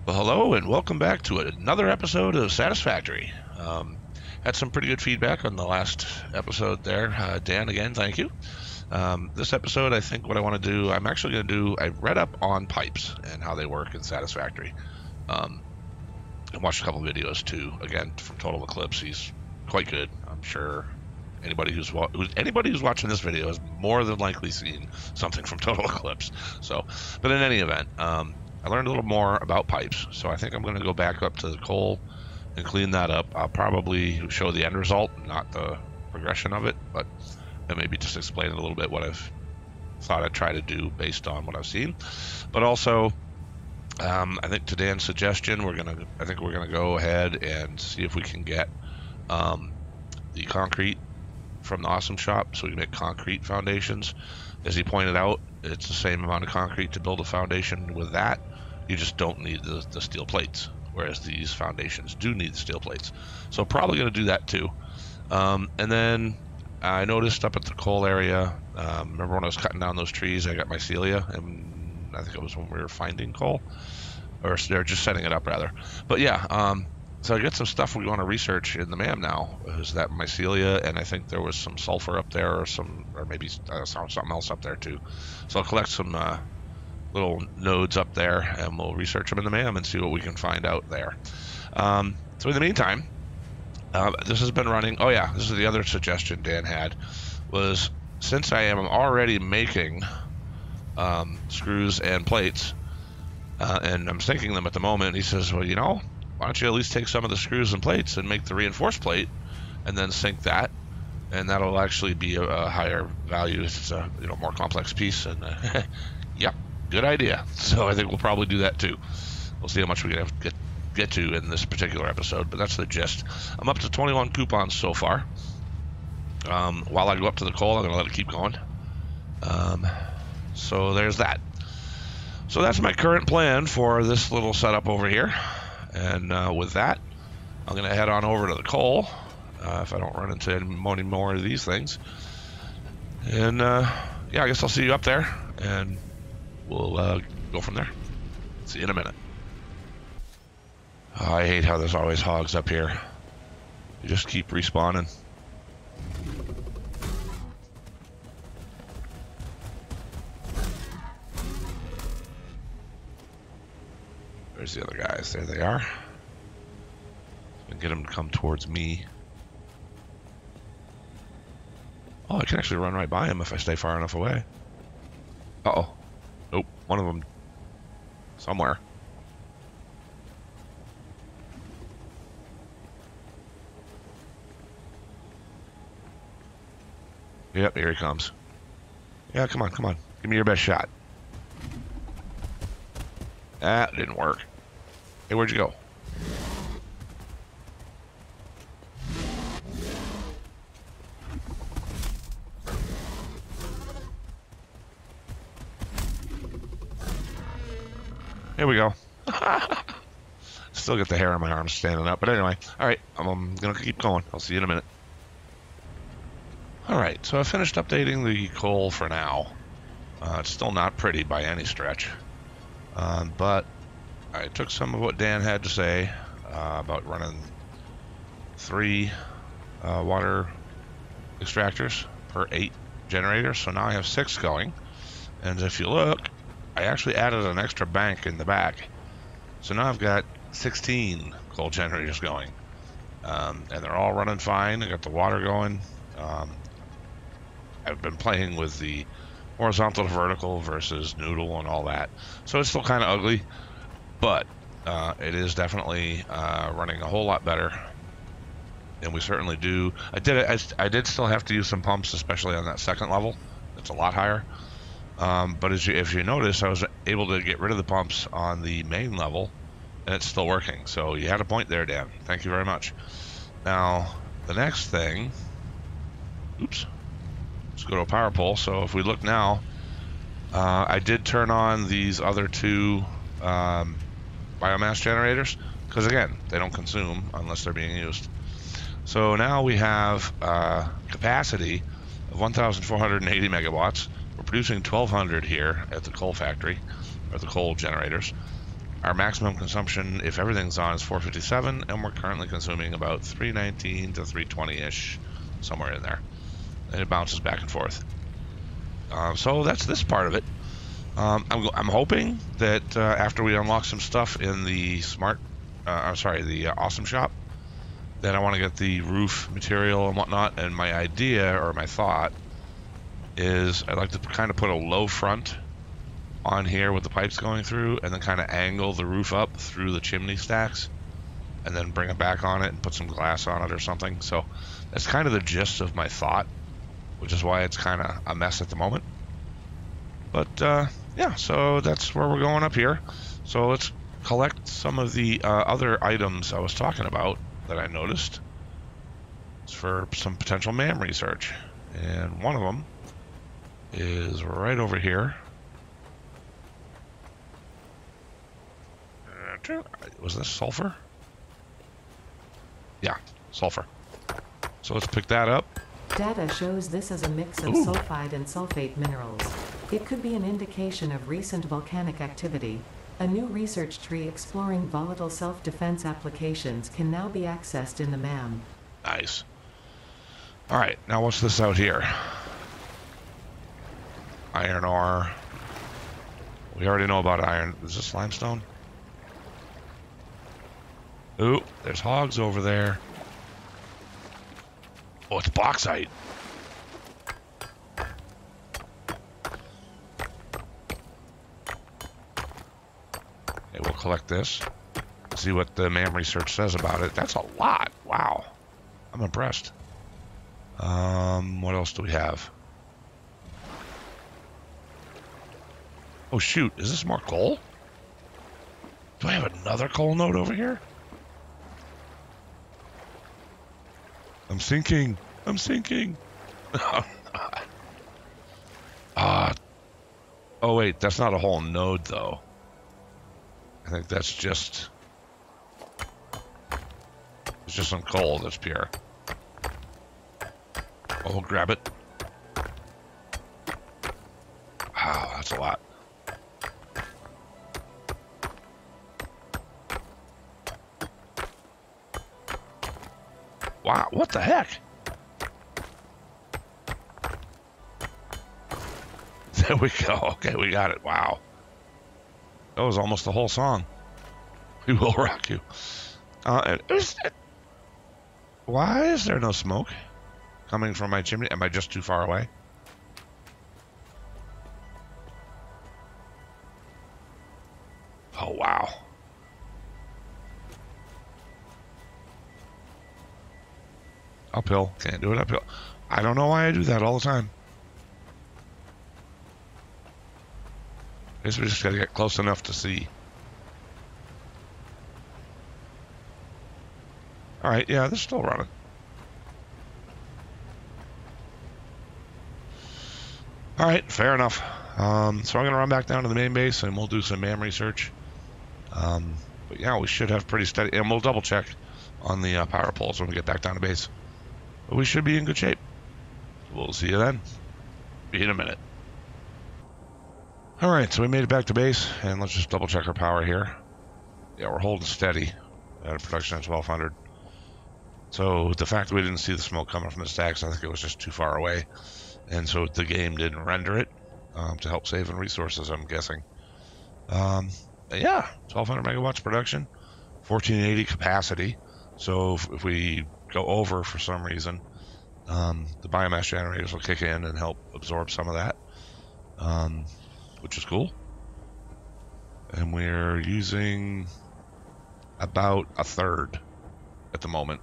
Well, hello and welcome back to another episode of Satisfactory. Had some pretty good feedback on the last episode there. Dan, again, thank you. This episode, I think what I want to do, I'm actually going to do, I read up on pipes and how they work in Satisfactory. I watched a couple videos too, again, from Total Eclipse. He's quite good. I'm sure anybody who's watching this video has more than likely seen something from Total Eclipse. So, but in any event, I learned a little more about pipes, so I think I'm going to go back up to the coal and clean that up. I'll probably show the end result, not the progression of it, but maybe just explain a little bit what I've thought I'd try to do based on what I've seen. But also, I think to Dan's suggestion, I think we're gonna go ahead and see if we can get the concrete from the Awesome Shop, so we can make concrete foundations. As he pointed out, it's the same amount of concrete to build a foundation with that. You just don't need the steel plates, whereas these foundations do need the steel plates. So probably going to do that too. And then I noticed up at the coal area, remember when I was cutting down those trees, I got mycelia, and I think it was when we were finding coal, or they're just setting it up rather. But yeah, so I got some stuff we want to research in the MAM now. Is that mycelia, and I think there was some sulfur up there, or maybe something else up there too. So I'll collect some little nodes up there, and we'll research them in the MAM and see what we can find out there. So in the meantime, this has been running. Oh yeah, this is the other suggestion Dan had, was since I am already making screws and plates, and I'm sinking them at the moment, he says, well, you know, why don't you at least take some of the screws and plates and make the reinforced plate and then sink that, and that'll actually be a higher value. It's a more complex piece, and yep, good idea. So I think we'll probably do that too. We'll see how much we can get to in this particular episode, but that's the gist. I'm up to 21 coupons so far. While I go up to the coal, I'm going to let it keep going. So there's that. So that's my current plan for this little setup over here. And with that, I'm going to head on over to the coal, if I don't run into any more of these things. And yeah, I guess I'll see you up there, and we'll go from there. See you in a minute. Oh, I hate how there's always hogs up here. You just keep respawning. There's the other guys. There they are. And get them to come towards me. Oh, I can actually run right by him if I stay far enough away. Uh-oh. Nope. One of them somewhere. Yep, here he comes. Yeah, come on, come on. Give me your best shot. That didn't work. Hey, where'd you go? Here we go. Still get the hair on my arms standing up, but anyway. Alright, I'm gonna keep going. I'll see you in a minute. Alright, so I finished updating the coal for now. It's still not pretty by any stretch. But I took some of what Dan had to say about running 3 water extractors per 8 generators. So now I have 6 going. And if you look, I actually added an extra bank in the back. So now I've got 16 coal generators going. And they're all running fine. I got the water going. I've been playing with the horizontal to vertical versus noodle and all that. So it's still kind of ugly, but it is definitely running a whole lot better. And we certainly do. I did still have to use some pumps, especially on that second level. It's a lot higher. But if you notice, I was able to get rid of the pumps on the main level, and it's still working. So you had a point there, Dan. Thank you very much. Now, the next thing... Oops. Let's go to a power pole. So if we look now, I did turn on these other 2 biomass generators, because again, they don't consume unless they're being used. So now we have capacity of 1,480 megawatts. We're producing 1,200 here at the coal factory, or the coal generators. Our maximum consumption, if everything's on, is 457, and we're currently consuming about 319 to 320-ish, somewhere in there. And it bounces back and forth. So that's this part of it. I'm hoping that after we unlock some stuff in the Awesome Shop, that I want to get the roof material and whatnot. And my idea, or my thought, is I'd like to kind of put a low front on here with the pipes going through, and then kind of angle the roof up through the chimney stacks, and then bring it back on it and put some glass on it or something. So that's kind of the gist of my thought, which is why it's kind of a mess at the moment. But yeah, so that's where we're going up here. So let's collect some of the other items I was talking about that I noticed. It's for some potential MAM research, and one of them is right over here. Was this sulfur? Yeah, sulfur. So let's pick that up. Data shows this as a mix of sulfide and sulfate minerals. It could be an indication of recent volcanic activity. A new research tree exploring volatile self-defense applications can now be accessed in the MAM. Nice. Alright, now what's this out here? Iron ore. We already know about iron. Is this limestone? Ooh, there's hogs over there. Oh, it's bauxite. Okay, we'll collect this. See what the MAM research says about it. That's a lot. Wow. I'm impressed. What else do we have? Oh, shoot. Is this more coal? Do I have another coal node over here? I'm sinking. I'm sinking. Oh, wait. That's not a whole node, though. I think that's just... It's just some coal that's pure. Oh, we'll grab it. Wow, that's a lot. Wow, what the heck? There we go. Okay, we got it. Wow. That was almost the whole song. We will rock you. Why is there no smoke coming from my chimney? Am I just too far away? Oh, wow. Uphill. Can't do it uphill. I don't know why I do that all the time. I guess we just gotta get close enough to see. Alright, yeah, this is still running. Alright, fair enough. So I'm gonna run back down to the main base and we'll do some MAM research. But yeah, we should have pretty steady, and we'll double check on the power poles when we get back down to base. But we should be in good shape. We'll see you then. Be in a minute. Alright, so we made it back to base, and let's just double check our power here. Yeah, we're holding steady at a production at 1200. So the fact that we didn't see the smoke coming from the stacks, I think it was just too far away. And so the game didn't render it to help save on resources, I'm guessing. Yeah, 1200 megawatts production, 1480 capacity. So if we go over for some reason, the biomass generators will kick in and help absorb some of that, which is cool. And we're using about a third at the moment.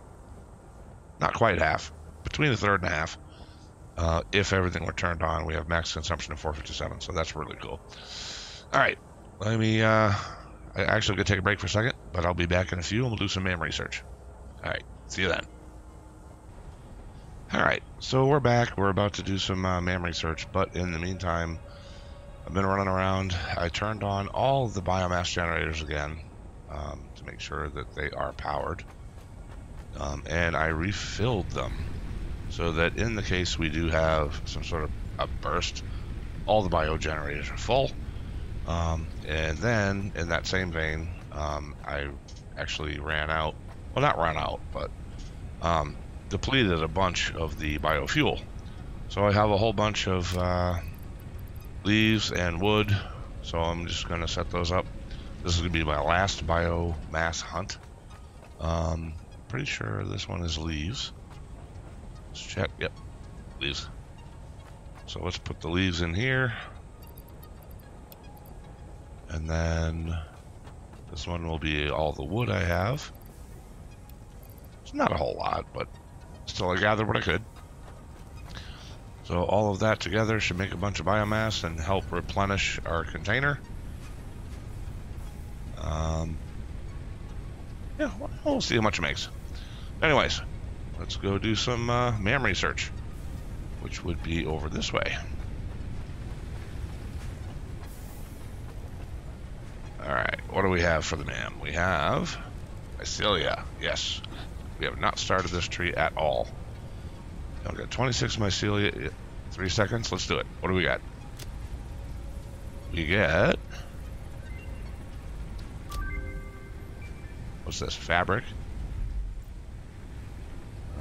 Not quite half, between a third and a half. If everything were turned on, we have max consumption of 457, so that's really cool. All right, let me, I actually gonna take a break for a second, but I'll be back in a few and we'll do some MAM research. All right, see you then. All right, so we're back. We're about to do some MAM research, but in the meantime, I've been running around. I turned on all the biomass generators again to make sure that they are powered, and I refilled them so that in the case we do have some sort of a burst, all the bio generators are full, And then in that same vein, I actually ran out, well, not ran out, but depleted a bunch of the biofuel. So I have a whole bunch of leaves and wood, so I'm just going to set those up. This is going to be my last biomass hunt. Pretty sure this one is leaves. Let's check. Yep, leaves. So let's put the leaves in here. And then this one will be all the wood I have. It's not a whole lot, but still I gathered what I could. So all of that together should make a bunch of biomass and help replenish our container. Yeah, we'll see how much it makes. Anyways, let's go do some MAM research, which would be over this way. Alright, what do we have for the MAM? We have mycelia. Yes, we have not started this tree at all. I've got 26 mycelia, 3 seconds. Let's do it. What do we got? We get... What's this? Fabric?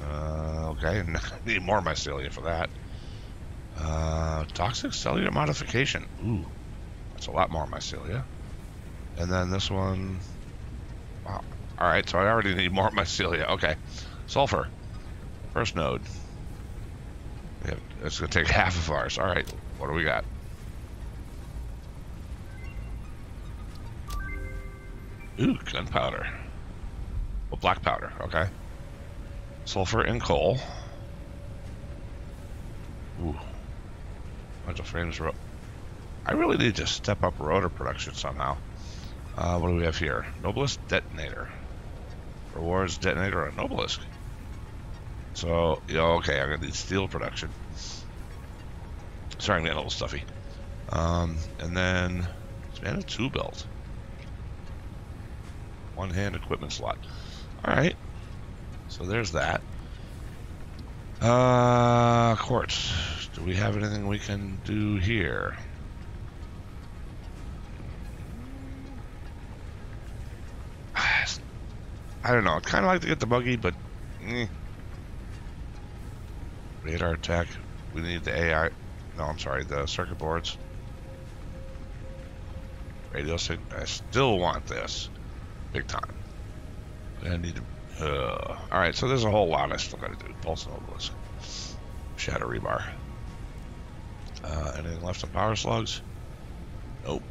Okay, need more mycelia for that. Toxic cellular modification. Ooh, that's a lot more mycelia. And then this one... Wow. Alright, so I already need more mycelia. Okay. Sulfur. First node. It's going to take half of ours. Alright, what do we got? Ooh, gunpowder. Well, black powder, okay. Sulfur and coal. Ooh. Bunch of frames. I really need to step up rotor production somehow. What do we have here? Noblest detonator. Rewards detonator or Nobelisk. So, yeah, okay, I'm going to need steel production. Sorry, I'm getting a little stuffy. And then, span of 2 belt. 1-hand equipment slot. Alright. So there's that. Quartz. Do we have anything we can do here? I don't know. I'd kind of like to get the buggy, but... Radar tech. We need the AI... No, I'm sorry. The circuit boards. Radio signal. I still want this. Big time. I need to... Alright, so there's a whole lot I still got to do. Pulse and obelisk. Shadow rebar. Anything left on power slugs? Nope.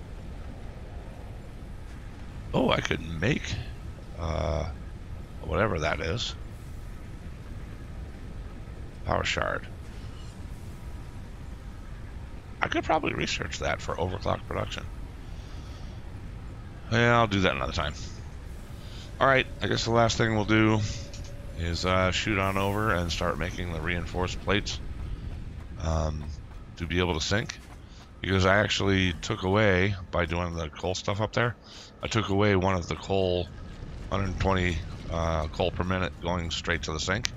Oh, I could make... whatever that is. Power shard. I could probably research that for overclock production. Yeah, I'll do that another time. Alright, I guess the last thing we'll do is shoot on over and start making the reinforced plates to be able to sink. Because I actually took away, by doing the coal stuff up there, I took away one of the coal, 120 coal per minute going straight to the sink.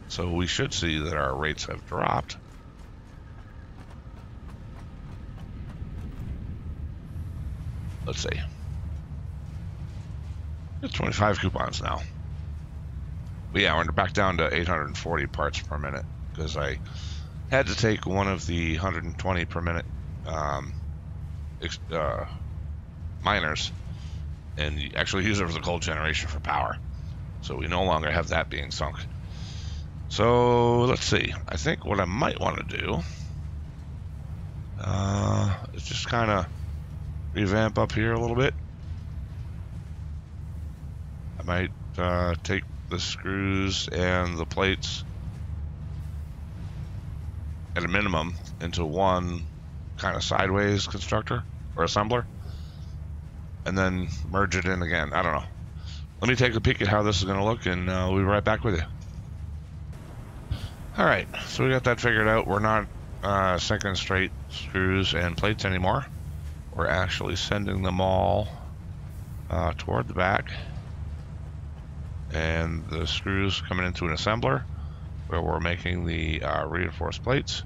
So we should see that our rates have dropped. Let's see. It's 25 coupons now. But yeah, we're back down to 840 parts per minute because I had to take one of the 120 per minute miners and actually use it for the coal generation for power. So we no longer have that being sunk. So let's see. I think what I might want to do is just kind of revamp up here a little bit. I might take the screws and the plates at a minimum into one kind of sideways constructor or assembler and then merge it in again. I don't know. Let me take a peek at how this is going to look and we'll be right back with you. Alright, so we got that figured out. We're not sinking straight screws and plates anymore. We're actually sending them all toward the back. And the screws coming into an assembler where we're making the reinforced plates.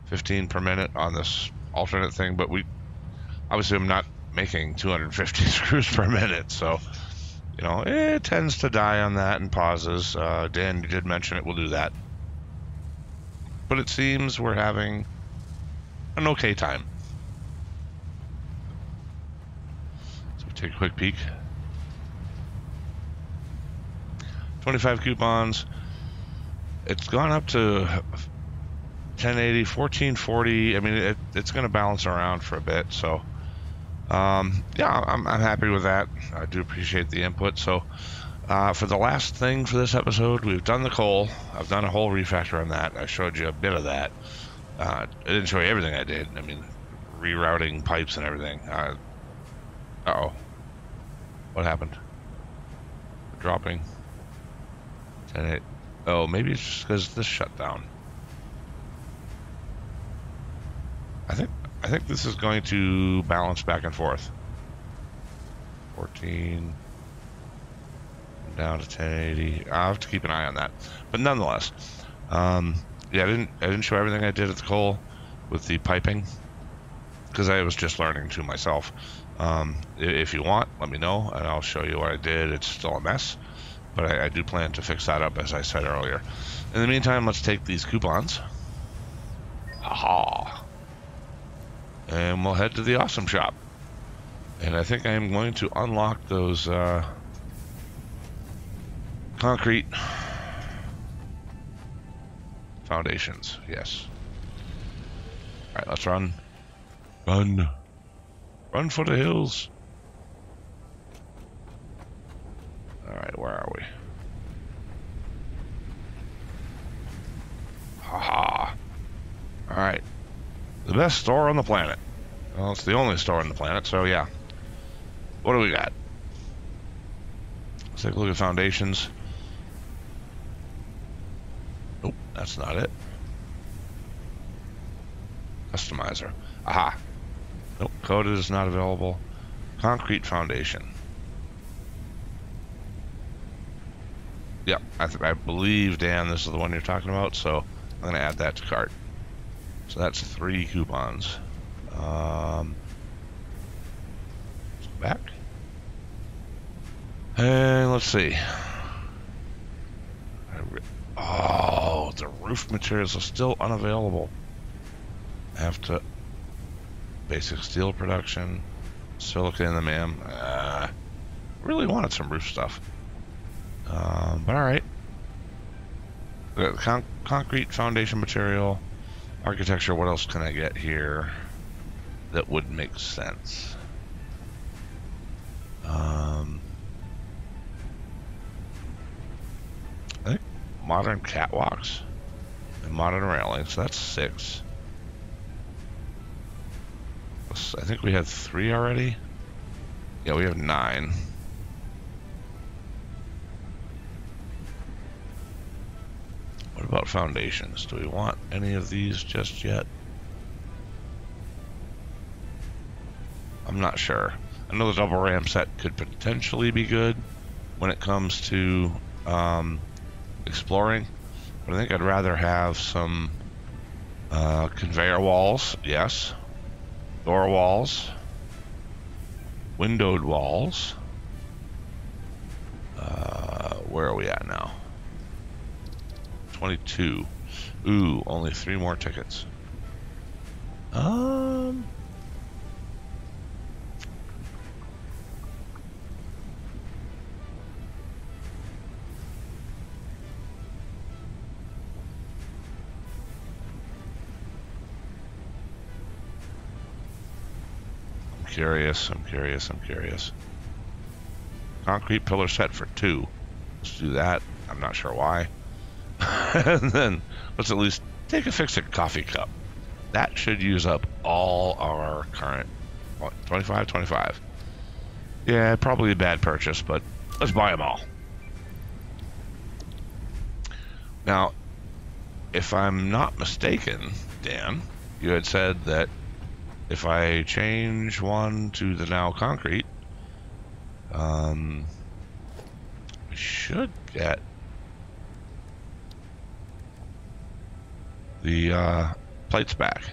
15 per minute on this alternate thing, but obviously I'm not making 250 screws per minute, so you know it tends to die on that and pauses. Dan, you did mention it will do that, but it seems we're having an okay time. So we take a quick peek. 25 coupons. It's gone up to 1080, 1440. I mean, it's going to bounce around for a bit. So, yeah, I'm happy with that. I do appreciate the input. So, for the last thing for this episode, we've done the coal. I've done a whole refactor on that. I showed you a bit of that. I didn't show you everything I did. I mean, rerouting pipes and everything. Uh-oh. What happened? Dropping. 10.8. Oh, maybe it's just because this shut down. I think this is going to balance back and forth. 14 down to 1080. I'll have to keep an eye on that. But nonetheless, yeah, I didn't show everything I did at the coal with the piping because I was just learning to myself. If you want, let me know and I'll show you what I did. It's still a mess, but I do plan to fix that up as I said earlier. In the meantime, let's take these coupons. Aha. And we'll head to the awesome shop. And I think I'm going to unlock those concrete foundations. Yes. All right, let's run. Run. Run for the hills. All right, where are we? Haha. All right. The best store on the planet. Well, it's the only store on the planet, so yeah. What do we got? Let's take a look at foundations. Nope, that's not it. Customizer. Aha. Nope, coated is not available. Concrete foundation. Yep, I believe, Dan, this is the one you're talking about, so I'm going to add that to cart. So that's 3 coupons. Let's go back. And let's see. Oh, the roof materials are still unavailable. I have to... Basic steel production. Silica in the MAM. Really wanted some roof stuff. But alright. Concrete foundation material. Architecture, what else can I get here that would make sense? I think modern catwalks and modern railings, so that's 6. I think we had 3 already. Yeah, we have 9. What about foundations? Do we want any of these just yet? I'm not sure. I know the double ram set could potentially be good when it comes to exploring, but I think I'd rather have some conveyor walls, yes, door walls, windowed walls. Where are we at now? 22. Ooh, only 3 more tickets. I'm curious. Concrete pillar set for 2. Let's do that. I'm not sure why. And then let's at least take a fix-it coffee cup. That should use up all our current 25. Yeah, probably a bad purchase, but let's buy them all. Now, if I'm not mistaken, Dan, you had said that if I change one to the now concrete, we should get the plates back.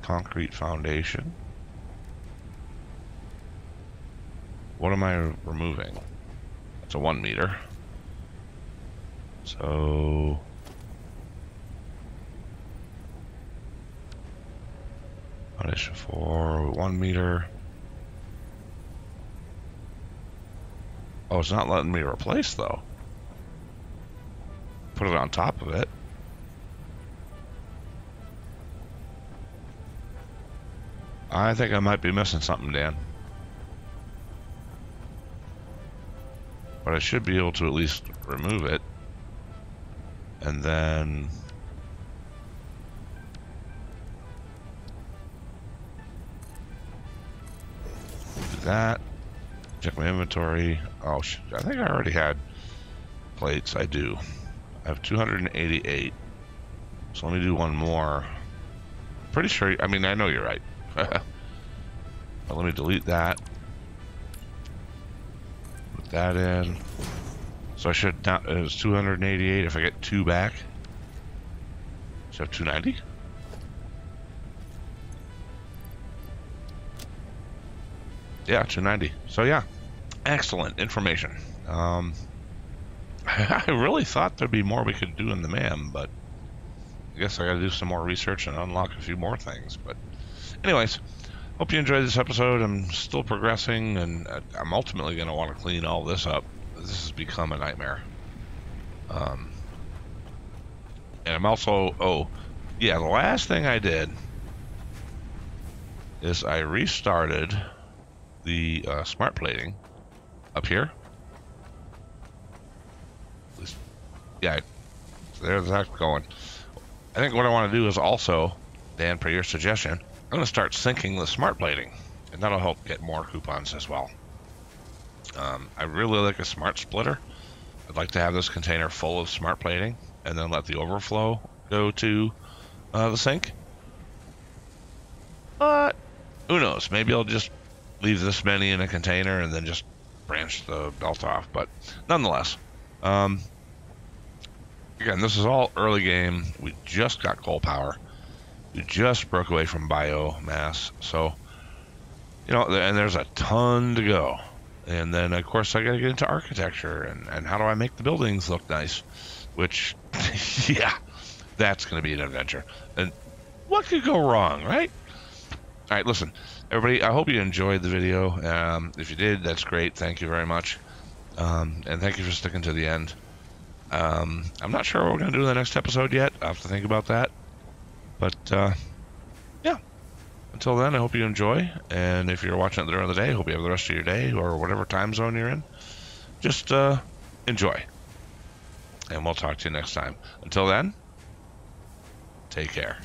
concrete foundation. What am I removing? It's a 1 meter. So foundation for 1 meter. Oh, it's not letting me replace though. Put it on top of it. I think I might be missing something, Dan. But I should be able to at least remove it. And then do that. Check my inventory. Oh, I think I already had plates. I do. I have 288. So let me do one more. Pretty sure. I mean, I know you're right. But let me delete that. Put that in. So I should not. It was 288. If I get 2 back, should I have 290. Yeah, 290. So yeah, excellent information. I really thought there'd be more we could do in the MAM, but I guess I got to do some more research and unlock a few more things. But anyways, hope you enjoyed this episode. I'm still progressing, and I'm ultimately going to want to clean all this up. This has become a nightmare. And I'm also, oh, yeah, the last thing I did is I restarted the smart plating up here. Yeah, there's that going. I think what I want to do is also, Dan, per your suggestion, I'm going to start syncing the smart plating, and that'll help get more coupons as well. I really like a smart splitter. I'd like to have this container full of smart plating and then let the overflow go to the sink. But who knows? Maybe I'll just leave this many in a container and then just branch the belt off. But nonetheless, again, this is all early game. We just got coal power. We just broke away from biomass. So, you know, and there's a ton to go. And then, of course, I got to get into architecture and how do I make the buildings look nice? Which, yeah, that's going to be an adventure. And what could go wrong, right? All right, listen, everybody, I hope you enjoyed the video. If you did, that's great. Thank you very much. And thank you for sticking to the end. I'm not sure what we're going to do in the next episode yet. I'll have to think about that. But, yeah. Until then, I hope you enjoy. And if you're watching it during the day, I hope you have the rest of your day or whatever time zone you're in. Just enjoy. And we'll talk to you next time. Until then, take care.